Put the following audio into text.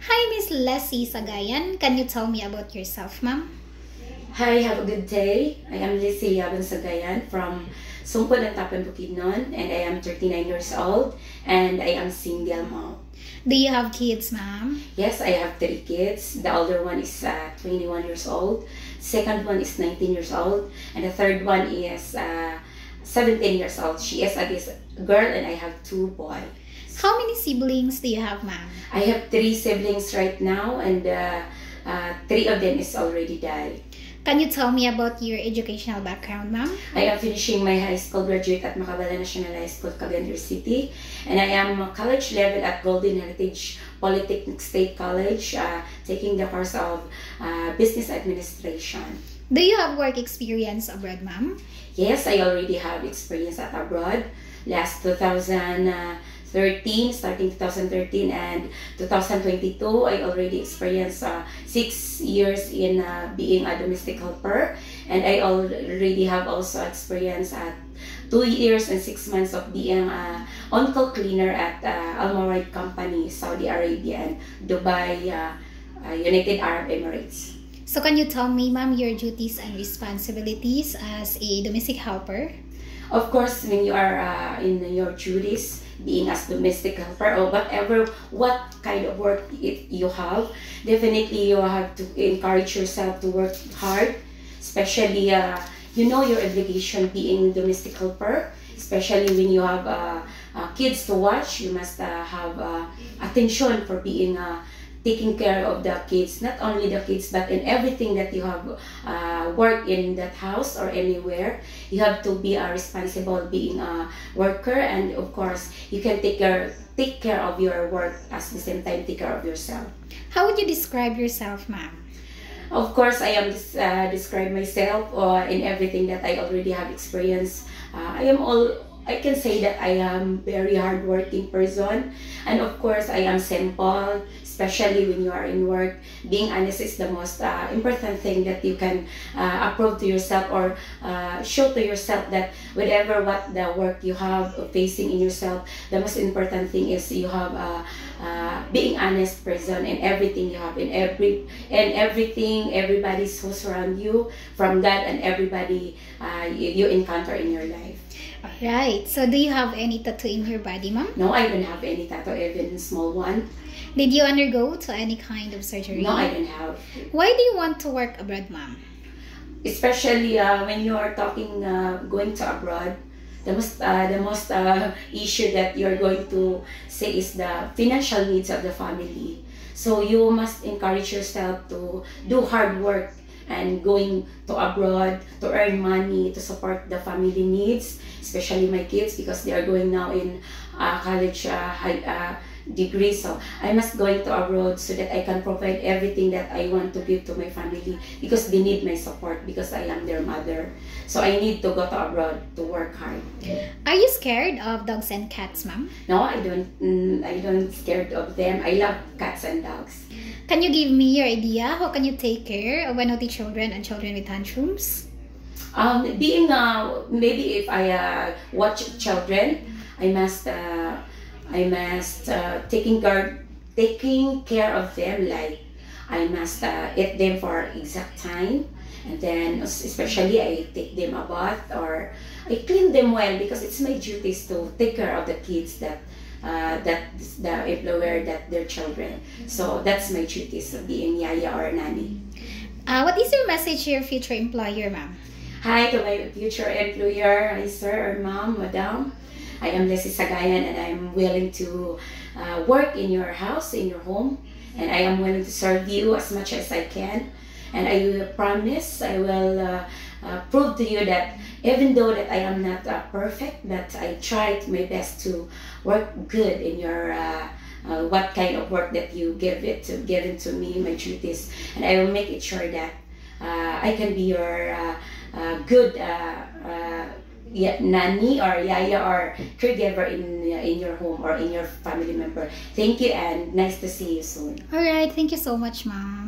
Hi, Miss Leslie Sagayan. Can you tell me about yourself, ma'am? Hi, have a good day. I am Lizzie Yaban Sagayan from Sungkod and Tapan Bukidnon, and I am 39 years old and I am single mom. Do you have kids, ma'am? Yes, I have three kids. The older one is 21 years old, second one is 19 years old, and the third one is 17 years old. She is a girl and I have two boys. How many siblings do you have, ma'am? I have three siblings right now, and three of them is already died. Can you tell me about your educational background, ma'am? I am finishing my high school graduate at Macabala National High School, Cagayan City, and I am college level at Golden Heritage Polytechnic State College, taking the course of Business Administration. Do you have work experience abroad, ma'am? Yes, I already have experience at abroad. Last 2013, starting 2013 and 2022, I already experienced 6 years in being a domestic helper, and I already have also experience at 2 years and 6 months of being on-call cleaner at Almawrite Company, Saudi Arabia and Dubai, United Arab Emirates. So can you tell me, ma'am, your duties and responsibilities as a domestic helper? Of course, when you are in your duties, being as domestic helper or what kind of work you have, definitely you have to encourage yourself to work hard, especially you know your obligation being domestic helper, especially when you have kids to watch. You must have attention for being taking care of the kids, not only the kids but in everything that you have work in that house or anywhere. You have to be responsible being a worker, and of course you can take care of your work at the same time take care of yourself. How would you describe yourself, ma'am? Of course, I am describe myself in everything that I already have experienced. I can say that I am very hardworking person, and of course I am simple, especially when you are in work. Being honest is the most important thing that you can approve to yourself or show to yourself that whatever what the work you have facing in yourself, the most important thing is you have being honest person in everything you have, in everything, everybody's who surround you, from God and everybody you encounter in your life. Alright, so do you have any tattoo in your body, ma'am? No, I don't have any tattoo, even small one. Did you undergo to any kind of surgery? No, I don't have. Why do you want to work abroad, ma'am? Especially when you are talking going to abroad, the most issue that you're going to say is the financial needs of the family. So you must encourage yourself to do hard work and going to abroad to earn money to support the family needs, especially my kids, because they are going now in college degree. So I must going to abroad so that I can provide everything that I want to give to my family, because they need my support, because I am their mother. So I need to go to abroad to work hard. Are you scared of dogs and cats, ma'am? No, I don't. I don't scared of them. I love cats and dogs. Can you give me your idea? How can you take care of naughty children and children with tantrums? Being maybe if I watch children, I must taking care of them. Like I must eat them for exact time, and then especially I take them a bath or I clean them well, because it's my duties to take care of the kids that the employer that their children. So that's my duties of being yaya or nanny. What is your message to your future employer, ma'am? Hi to my future employer. Hi sir or ma'am, madam. I am Leslie Sagayan, and I'm willing to work in your house, in your home, and I am willing to serve you as much as I can. And I will promise, I will prove to you that even though that I am not perfect, but I tried my best to work good in your what kind of work that you given to me, my duties, and I will make it sure that I can be your good nanny or yaya or caregiver in your home or in your family member. Thank you, and nice to see you soon. Alright, thank you so much, ma'am.